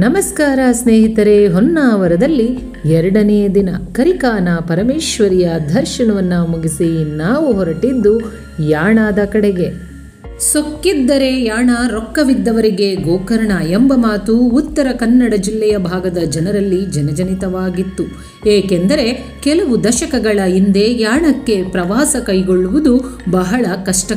ನಮಸ್ಕಾರ ಸ್ನೇಹಿತರೆ, ಹೊನ್ನಾವರದಲ್ಲಿ 2ನೇ ದಿನ ಕರಿಕಾನ ಪರಮೇಶ್ವರಿಯ ದರ್ಶನವನ್ನು ಮುಗಿಸಿ ನಾವು ಹೊರಟಿದ್ದು ಯಾಣದ ಕಡೆಗೆ. ಸೊಕ್ಕಿದ್ದರೆ ಯಾಣ, ರೊಕ್ಕವಿದ್ದವರಿಗೆ ಗೋಕರ್ಣ ಎಂಬ ಮಾತು ಉತ್ತರ ಕನ್ನಡ ಜಿಲ್ಲೆಯ ಭಾಗದ ಜನರಲ್ಲಿ ಜನಜನಿತವಾಗಿತ್ತು. ಏಕೆಂದರೆ ಕೆಲವು ದಶಕಗಳ ಹಿಂದೆ ಯಾಣಕ್ಕೆ ಪ್ರವಾಸ ಕೈಗೊಳ್ಳುವುದು ಬಹಳ ಕಷ್ಟ.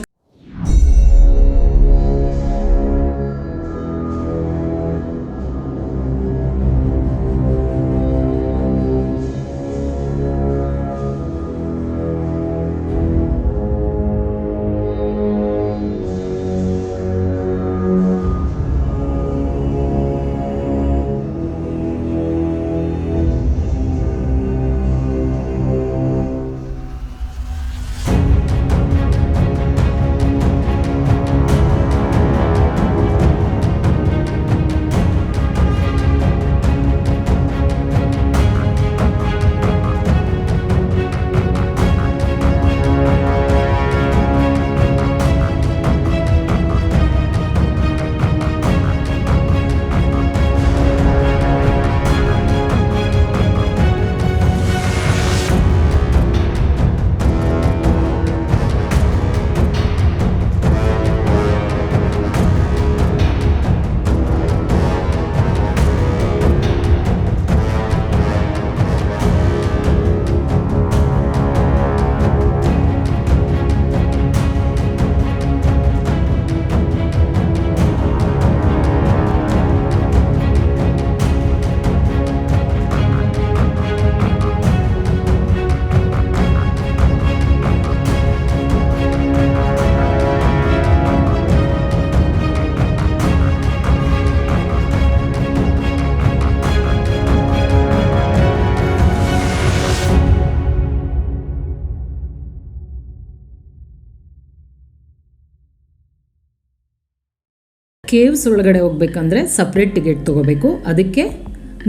ಕೇವ್ಸ್ ಒಳಗಡೆ ಹೋಗ್ಬೇಕಂದ್ರೆ ಸಪ್ರೇಟ್ ಟಿಕೆಟ್ ತೊಗೋಬೇಕು. ಅದಕ್ಕೆ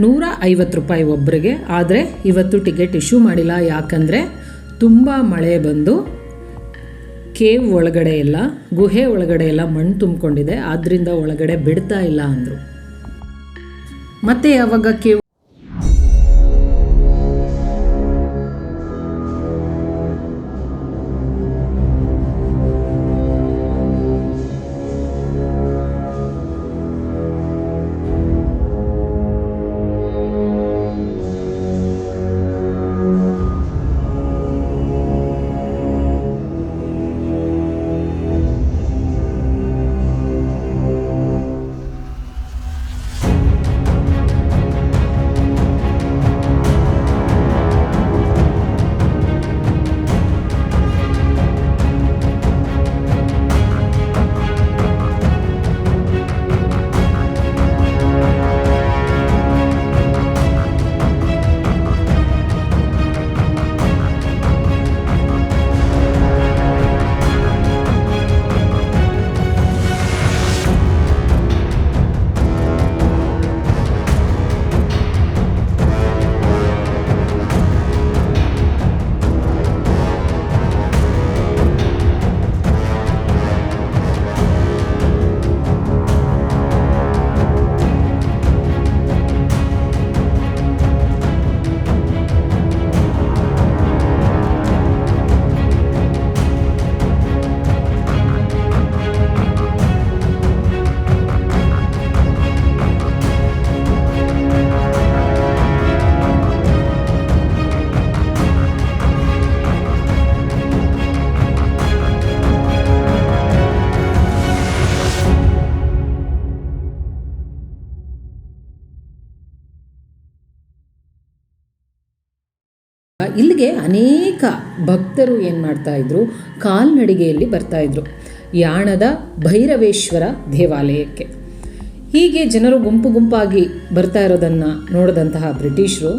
150 ರೂಪಾಯಿ ಒಬ್ಬರಿಗೆ. ಆದರೆ ಇವತ್ತು ಟಿಕೆಟ್ ಇಶ್ಯೂ ಮಾಡಿಲ್ಲ, ಯಾಕಂದರೆ ತುಂಬ ಮಳೆ ಬಂದು ಕೇವ್ ಒಳಗಡೆ ಎಲ್ಲ, ಗುಹೆ ಒಳಗಡೆ ಎಲ್ಲ ಮಣ್ಣು ತುಂಬಿಕೊಂಡಿದೆ, ಆದ್ದರಿಂದ ಒಳಗಡೆ ಬಿಡ್ತಾ ಇಲ್ಲ ಅಂದರು. ಮತ್ತು ಯಾವಾಗ ಕೇವ್ ಇಲ್ಲಿಗೆ ಅನೇಕ ಭಕ್ತರು ಏನು ಮಾಡ್ತಾಯಿದ್ರು, ಕಾಲ್ನಡಿಗೆಯಲ್ಲಿ ಬರ್ತಾಯಿದ್ರು ಯಾಣದ ಭೈರವೇಶ್ವರ ದೇವಾಲಯಕ್ಕೆ. ಹೀಗೆ ಜನರು ಗುಂಪು ಗುಂಪಾಗಿ ಬರ್ತಾ ಇರೋದನ್ನು ನೋಡಿದಂತಹ ಬ್ರಿಟಿಷರು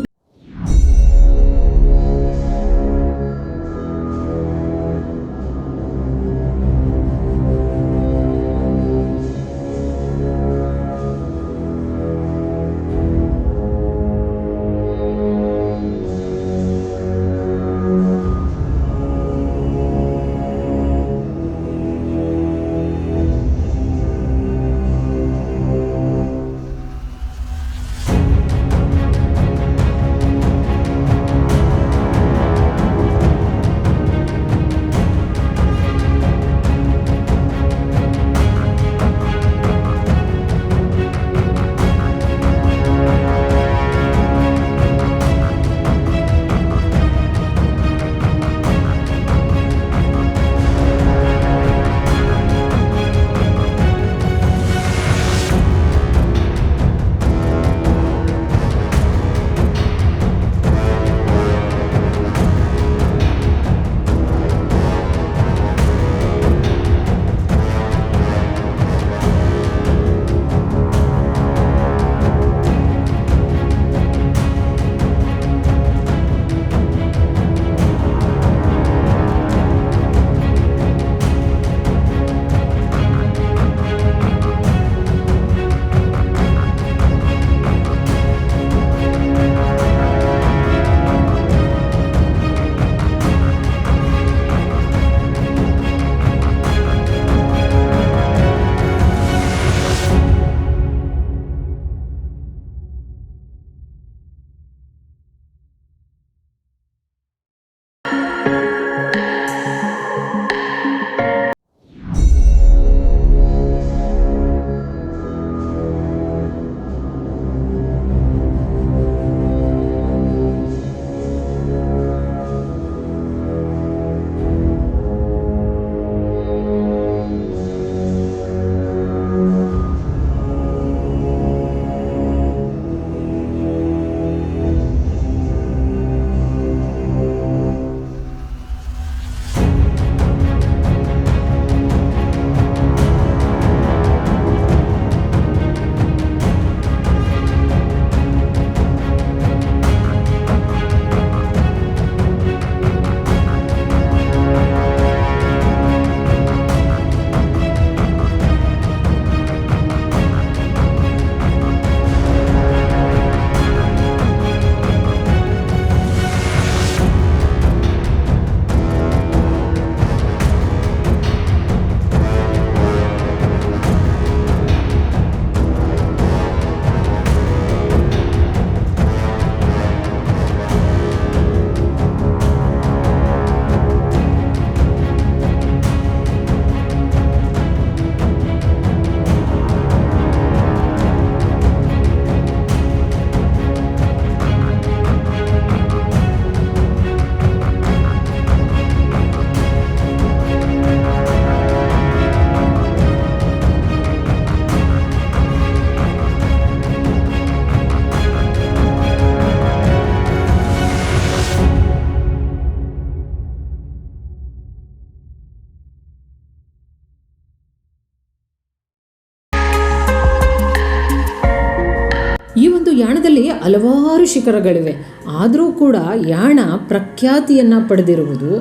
ಯಾಣದಲ್ಲಿ ಹಲವಾರು ಶಿಖರಗಳಿವೆ. ಆದರೂ ಕೂಡ ಯಾಣ ಪ್ರಖ್ಯಾತಿಯನ್ನು ಪಡೆದಿರುವುದು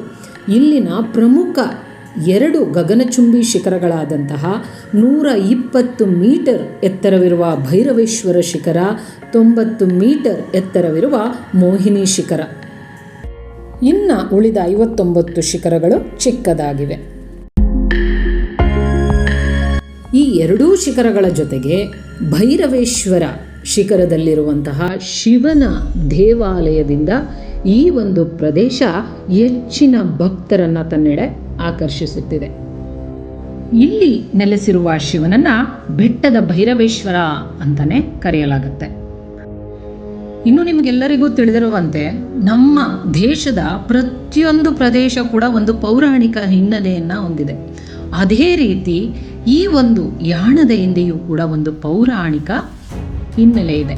ಇಲ್ಲಿನ ಪ್ರಮುಖ 2 ಗಗನಚುಂಬಿ ಶಿಖರಗಳಾದಂತಹ 120 ಮೀಟರ್ ಎತ್ತರವಿರುವ ಭೈರವೇಶ್ವರ ಶಿಖರ, 90 ಮೀಟರ್ ಎತ್ತರವಿರುವ ಮೋಹಿನಿ ಶಿಖರ. ಇನ್ನು ಉಳಿದ 59 ಶಿಖರಗಳು ಚಿಕ್ಕದಾಗಿವೆ. ಈ 2 ಶಿಖರಗಳ ಜೊತೆಗೆ ಭೈರವೇಶ್ವರ ಶಿಖರದಲ್ಲಿರುವಂತಹ ಶಿವನ ದೇವಾಲಯದಿಂದ ಈ ಒಂದು ಪ್ರದೇಶ ಹೆಚ್ಚಿನ ಭಕ್ತರನ್ನು ತನ್ನೆಡೆ ಆಕರ್ಷಿಸುತ್ತಿದೆ. ಇಲ್ಲಿ ನೆಲೆಸಿರುವ ಶಿವನನ್ನ ಬೆಟ್ಟದ ಭೈರವೇಶ್ವರ ಅಂತಲೇ ಕರೆಯಲಾಗುತ್ತೆ. ಇನ್ನು ನಿಮಗೆಲ್ಲರಿಗೂ ತಿಳಿದಿರುವಂತೆ ನಮ್ಮ ದೇಶದ ಪ್ರತಿಯೊಂದು ಪ್ರದೇಶ ಕೂಡ ಒಂದು ಪೌರಾಣಿಕ ಹಿನ್ನೆಲೆಯನ್ನು ಹೊಂದಿದೆ. ಅದೇ ರೀತಿ ಈ ಒಂದು ಯಾಣದ ಹಿಂದೆಯೂ ಕೂಡ ಒಂದು ಪೌರಾಣಿಕ ಹಿನ್ನೆಲೆ ಇದೆ.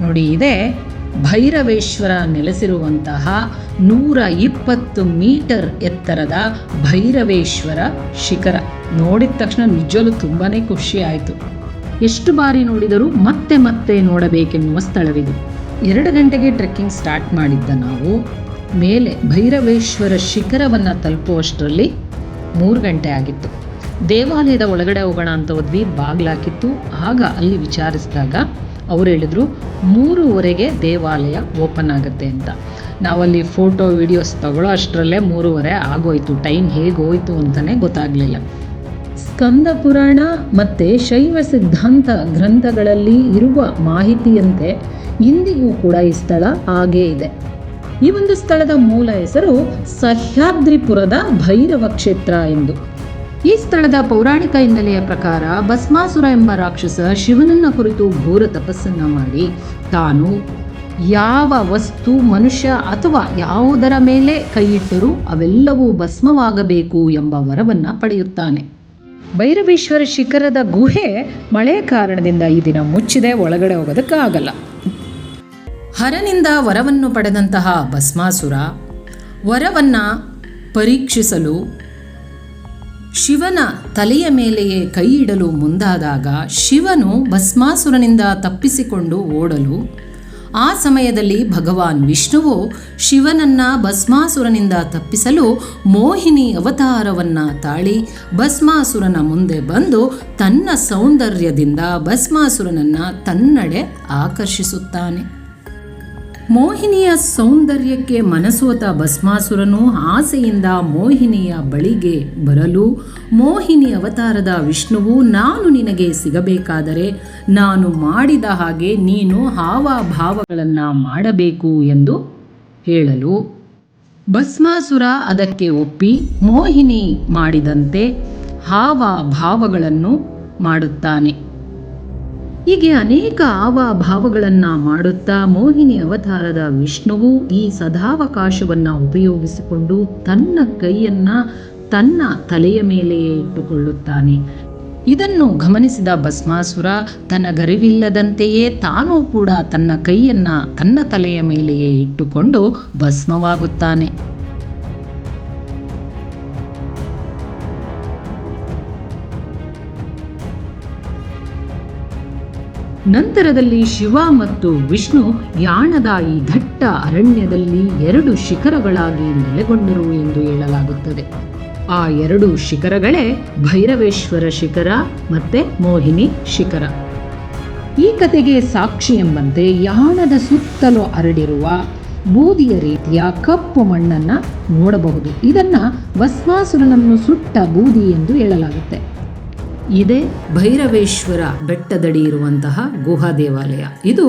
ನೋಡಿ, ಇದೆ ಭೈರವೇಶ್ವರ ನೆಲೆಸಿರುವಂತಹ 120 ಮೀಟರ್ ಎತ್ತರದ ಭೈರವೇಶ್ವರ ಶಿಖರ. ನೋಡಿದ ತಕ್ಷಣ ನಿಜವೂ ತುಂಬಾ ಖುಷಿ ಆಯಿತು. ಎಷ್ಟು ಬಾರಿ ನೋಡಿದರೂ ಮತ್ತೆ ಮತ್ತೆ ನೋಡಬೇಕೆನ್ನುವ ಸ್ಥಳವಿದು. 2 ಗಂಟೆಗೆ ಟ್ರೆಕ್ಕಿಂಗ್ ಸ್ಟಾರ್ಟ್ ಮಾಡಿದ್ದ ನಾವು ಮೇಲೆ ಭೈರವೇಶ್ವರ ಶಿಖರವನ್ನು ತಲುಪುವಷ್ಟರಲ್ಲಿ 3 ಗಂಟೆ ಆಗಿತ್ತು. ದೇವಾಲಯದ ಒಳಗಡೆ ಹೋಗೋಣ ಅಂತ ಹೋದ್ವಿ, ಬಾಗಿಲಾಕಿತ್ತು. ಆಗ ಅಲ್ಲಿ ವಿಚಾರಿಸಿದಾಗ ಅವ್ರು ಹೇಳಿದ್ರು 3:30ಗೆ ದೇವಾಲಯ ಓಪನ್ ಆಗುತ್ತೆ ಅಂತ. ನಾವಲ್ಲಿ ಫೋಟೋ ವಿಡಿಯೋಸ್ ತಗೊಳ್ಳೋ ಅಷ್ಟರಲ್ಲೇ 3:30 ಆಗೋಯ್ತು. ಟೈಮ್ ಹೇಗೆ ಹೋಯ್ತು ಅಂತಲೇ ಗೊತ್ತಾಗಲಿಲ್ಲ. ಸ್ಕಂದ ಪುರಾಣ ಮತ್ತು ಶೈವ ಸಿದ್ಧಾಂತ ಗ್ರಂಥಗಳಲ್ಲಿ ಇರುವ ಮಾಹಿತಿಯಂತೆ ಇಂದಿಗೂ ಕೂಡ ಈ ಸ್ಥಳ ಹಾಗೇ ಇದೆ. ಈ ಒಂದು ಸ್ಥಳದ ಮೂಲ ಹೆಸರು ಸಹ್ಯಾದ್ರಿಪುರದ ಭೈರವ ಕ್ಷೇತ್ರ ಎಂದು. ಈ ಸ್ಥಳದ ಪೌರಾಣಿಕ ಹಿನ್ನೆಲೆಯ ಪ್ರಕಾರ ಭಸ್ಮಾಸುರ ಎಂಬ ರಾಕ್ಷಸ ಶಿವನನ್ನ ಕುರಿತು ಘೋರ ತಪಸ್ಸನ್ನ ಮಾಡಿ ತಾನು ಯಾವ ವಸ್ತು, ಮನುಷ್ಯ ಅಥವಾ ಯಾವುದರ ಮೇಲೆ ಕೈಯಿಟ್ಟರೂ ಅವೆಲ್ಲವೂ ಭಸ್ಮವಾಗಬೇಕು ಎಂಬ ವರವನ್ನು ಪಡೆಯುತ್ತಾನೆ. ಭೈರವೇಶ್ವರ ಶಿಖರದ ಗುಹೆ ಮಳೆಯ ಕಾರಣದಿಂದ ಈ ದಿನ ಮುಚ್ಚಿದೆ, ಒಳಗಡೆ ಹೋಗೋದಕ್ಕಾಗಲ್ಲ. ಹರನಿಂದ ವರವನ್ನು ಪಡೆದಂತಹ ಭಸ್ಮಾಸುರ ವರವನ್ನು ಪರೀಕ್ಷಿಸಲು ಶಿವನ ತಲೆಯ ಮೇಲೆಯೇ ಕೈ ಇಡಲು ಮುಂದಾದಾಗ ಶಿವನು ಭಸ್ಮಾಸುರನಿಂದ ತಪ್ಪಿಸಿಕೊಂಡು ಓಡಲು ಆ ಸಮಯದಲ್ಲಿ ಭಗವಾನ್ ವಿಷ್ಣುವು ಶಿವನನ್ನ ಭಸ್ಮಾಸುರನಿಂದ ತಪ್ಪಿಸಲು ಮೋಹಿನಿ ಅವತಾರವನ್ನು ತಾಳಿ ಭಸ್ಮಾಸುರನ ಮುಂದೆ ಬಂದು ತನ್ನ ಸೌಂದರ್ಯದಿಂದ ಭಸ್ಮಾಸುರನನ್ನು ತನ್ನೆಡೆ ಆಕರ್ಷಿಸುತ್ತಾನೆ. ಮೋಹಿನಿಯ ಸೌಂದರ್ಯಕ್ಕೆ ಮನಸೋತ ಭಸ್ಮಾಸುರನು ಆಸೆಯಿಂದ ಮೋಹಿನಿಯ ಬಳಿಗೆ ಬರಲು ಮೋಹಿನಿ ಅವತಾರದ ವಿಷ್ಣುವು ನಾನು ನಿನಗೆ ಸಿಗಬೇಕಾದರೆ ನಾನು ಮಾಡಿದ ಹಾಗೆ ನೀನು ಹಾವಭಾವಗಳನ್ನು ಮಾಡಬೇಕು ಎಂದು ಹೇಳಲು ಭಸ್ಮಾಸುರ ಅದಕ್ಕೆ ಒಪ್ಪಿ ಮೋಹಿನಿ ಮಾಡಿದಂತೆ ಹಾವಭಾವಗಳನ್ನು ಮಾಡುತ್ತಾನೆ. ಹೀಗೆ ಅನೇಕ ಹಾವಭಾವಗಳನ್ನು ಮಾಡುತ್ತಾ ಮೋಹಿನಿ ಅವತಾರದ ವಿಷ್ಣುವು ಈ ಸದಾವಕಾಶವನ್ನು ಉಪಯೋಗಿಸಿಕೊಂಡು ತನ್ನ ಕೈಯನ್ನು ತನ್ನ ತಲೆಯ ಮೇಲೆಯೇ ಇಟ್ಟುಕೊಳ್ಳುತ್ತಾನೆ. ಇದನ್ನು ಗಮನಿಸಿದ ಭಸ್ಮಾಸುರ ತನಗರಿವಿಲ್ಲದಂತೆಯೇ ತಾನೂ ಕೂಡ ತನ್ನ ಕೈಯನ್ನು ತನ್ನ ತಲೆಯ ಮೇಲೆಯೇ ಇಟ್ಟುಕೊಂಡು ಭಸ್ಮವಾಗುತ್ತಾನೆ. ನಂತರದಲ್ಲಿ ಶಿವ ಮತ್ತು ವಿಷ್ಣು ಯಾಣದ ಈ ದಟ್ಟ ಅರಣ್ಯದಲ್ಲಿ 2 ಶಿಖರಗಳಾಗಿ ನೆಲೆಗೊಂಡರು ಎಂದು ಹೇಳಲಾಗುತ್ತದೆ. ಆ 2 ಶಿಖರಗಳೇ ಭೈರವೇಶ್ವರ ಶಿಖರ ಮತ್ತು ಮೋಹಿನಿ ಶಿಖರ. ಈ ಕಥೆಗೆ ಸಾಕ್ಷಿ ಎಂಬಂತೆ ಯಾಣದ ಸುತ್ತಲೂ ಹರಡಿರುವ ಬೂದಿಯ ರೀತಿಯ ಕಪ್ಪು ಮಣ್ಣನ್ನು ನೋಡಬಹುದು. ಇದನ್ನು ಭಸ್ಮಾಸುರನನ್ನು ಸುಟ್ಟ ಬೂದಿ ಎಂದು ಹೇಳಲಾಗುತ್ತೆ. ಇದೇ ಭೈರವೇಶ್ವರ ಬೆಟ್ಟದಡಿ ಇರುವಂತಹ ಗುಹಾ ದೇವಾಲಯ. ಇದು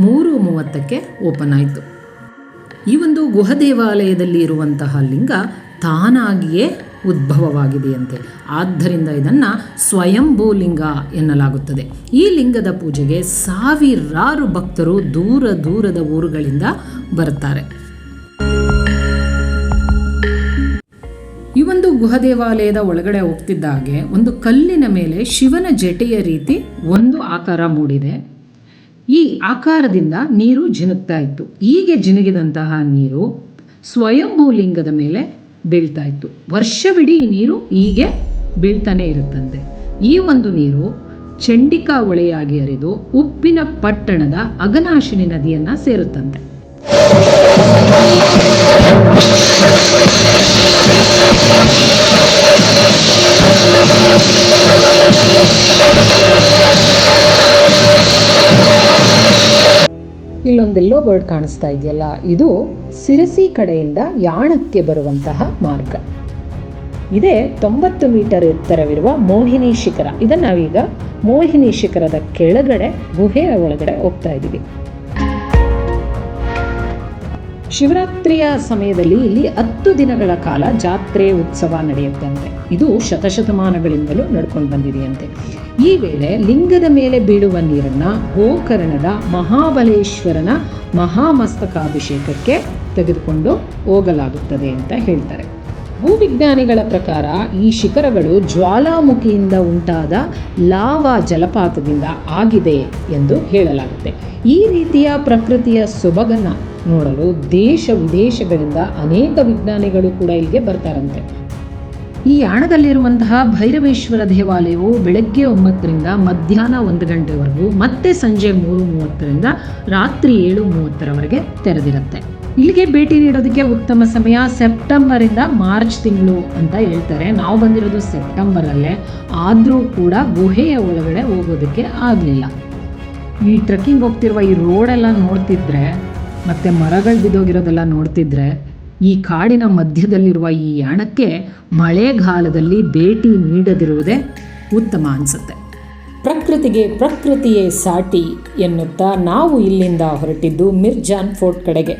3:30ಕ್ಕೆ ಓಪನ್ ಆಯಿತು. ಈ ಒಂದು ಗುಹಾ ದೇವಾಲಯದಲ್ಲಿ ಇರುವಂತಹ ಲಿಂಗ ತಾನಾಗಿಯೇ ಉದ್ಭವವಾಗಿದೆಯಂತೆ. ಆದ್ದರಿಂದ ಇದನ್ನು ಸ್ವಯಂಭೂ ಲಿಂಗ ಎನ್ನಲಾಗುತ್ತದೆ. ಈ ಲಿಂಗದ ಪೂಜೆಗೆ ಸಾವಿರಾರು ಭಕ್ತರು ದೂರ ದೂರದ ಊರುಗಳಿಂದ ಬರ್ತಾರೆ. ಈ ಒಂದು ಗುಹಾ ದೇವಾಲಯದ ಒಳಗಡೆ ಹೋಗ್ತಿದ್ದಾಗೆ ಒಂದು ಕಲ್ಲಿನ ಮೇಲೆ ಶಿವನ ಜಟೆಯ ರೀತಿ ಒಂದು ಆಕಾರ ಮೂಡಿದೆ. ಈ ಆಕಾರದಿಂದ ನೀರು ಜಿನುಗ್ತಾ ಇತ್ತು. ಹೀಗೆ ಜಿನುಗಿದಂತಹ ನೀರು ಸ್ವಯಂಭೂ ಲಿಂಗದ ಮೇಲೆ ಬೀಳ್ತಾ ಇತ್ತು. ವರ್ಷವಿಡೀ ನೀರು ಹೀಗೆ ಬೀಳ್ತಾನೆ ಇರುತ್ತಂತೆ. ಈ ಒಂದು ನೀರು ಚಂಡಿಕಾ ಹೊಳೆಯಾಗಿ ಹರಿದು ಉಪ್ಪಿನ ಪಟ್ಟಣದ ಅಘನಾಶಿನಿ ನದಿಯನ್ನು ಸೇರುತ್ತಂತೆ. ಇಲ್ಲೊಂದೆಲ್ಲೋ ಬೋರ್ಡ್ ಕಾಣಿಸ್ತಾ ಇದೆಯಲ್ಲ, ಇದು ಸಿರಸಿ ಕಡೆಯಿಂದ ಯಾಣಕ್ಕೆ ಬರುವಂತಹ ಮಾರ್ಗ. ಇದೇ 90 ಮೀಟರ್ ಎತ್ತರವಿರುವ ಮೋಹಿನಿ ಶಿಖರ. ಇದನ್ನು ನಾವೀಗ ಮೋಹಿನಿ ಶಿಖರದ ಕೆಳಗಡೆ ಗುಹೆಯ ಒಳಗಡೆ ಹೋಗ್ತಾ ಇದ್ದೀವಿ. ಶಿವರಾತ್ರಿಯ ಸಮಯದಲ್ಲಿ ಇಲ್ಲಿ 10 ದಿನಗಳ ಕಾಲ ಜಾತ್ರೆ ಉತ್ಸವ ನಡೆಯುತ್ತಂತೆ. ಇದು ಶತಶತಮಾನಗಳಿಂದಲೂ ನಡ್ಕೊಂಡು ಬಂದಿದೆಯಂತೆ. ಈ ವೇಳೆ ಲಿಂಗದ ಮೇಲೆ ಬೀಳುವ ನೀರನ್ನು ಗೋಕರ್ಣದ ಮಹಾಬಲೇಶ್ವರನ ಮಹಾಮಸ್ತಕಾಭಿಷೇಕಕ್ಕೆ ತೆಗೆದುಕೊಂಡು ಹೋಗಲಾಗುತ್ತದೆ ಅಂತ ಹೇಳ್ತಾರೆ. ಭೂವಿಜ್ಞಾನಿಗಳ ಪ್ರಕಾರ ಈ ಶಿಖರಗಳು ಜ್ವಾಲಾಮುಖಿಯಿಂದ ಉಂಟಾದ ಲಾವಾ ಜಲಪಾತದಿಂದ ಆಗಿದೆ ಎಂದು ಹೇಳಲಾಗುತ್ತೆ. ಈ ರೀತಿಯ ಪ್ರಕೃತಿಯ ಸೊಬಗನ್ನು ನೋಡಲು ದೇಶ ವಿದೇಶಗಳಿಂದ ಅನೇಕ ವಿಜ್ಞಾನಿಗಳು ಕೂಡ ಇಲ್ಲಿಗೆ ಬರ್ತಾರಂತೆ. ಈ ಯಾಣದಲ್ಲಿರುವಂತಹ ಭೈರವೇಶ್ವರ ದೇವಾಲಯವು ಬೆಳಗ್ಗೆ 9ರಿಂದ ಮಧ್ಯಾಹ್ನ 1 ಗಂಟೆವರೆಗೂ, ಮತ್ತೆ ಸಂಜೆ 3:30ರಿಂದ ರಾತ್ರಿ 7:30ರವರೆಗೆ ತೆರೆದಿರುತ್ತೆ. ಇಲ್ಲಿಗೆ ಭೇಟಿ ನೀಡೋದಕ್ಕೆ ಉತ್ತಮ ಸಮಯ ಸೆಪ್ಟೆಂಬರಿಂದ ಮಾರ್ಚ್ ತಿಂಗಳು ಅಂತ ಹೇಳ್ತಾರೆ. ನಾವು ಬಂದಿರೋದು ಸೆಪ್ಟೆಂಬರಲ್ಲೇ, ಆದರೂ ಕೂಡ ಗುಹೆಯ ಒಳಗಡೆ ಹೋಗೋದಕ್ಕೆ ಆಗಲಿಲ್ಲ. ಈ ಟ್ರೆಕ್ಕಿಂಗ್ ಹೋಗ್ತಿರುವ ಈ ರೋಡೆಲ್ಲ ನೋಡ್ತಿದ್ರೆ ಮತ್ತು ಮರಗಳು ಬಿದ್ದೋಗಿರೋದೆಲ್ಲ ನೋಡ್ತಿದ್ರೆ ಈ ಕಾಡಿನ ಮಧ್ಯದಲ್ಲಿರುವ ಈ ಯಾಣಕ್ಕೆ ಮಳೆಗಾಲದಲ್ಲಿ ಭೇಟಿ ನೀಡದಿರುವುದೇ ಉತ್ತಮ ಅನಿಸುತ್ತೆ. ಪ್ರಕೃತಿಗೆ ಪ್ರಕೃತಿಯೇ ಸಾಟಿ ಎನ್ನುತ್ತಾ ನಾವು ಇಲ್ಲಿಂದ ಹೊರಟಿದ್ದು ಮಿರ್ಜಾನ್ ಫೋರ್ಟ್ ಕಡೆಗೆ.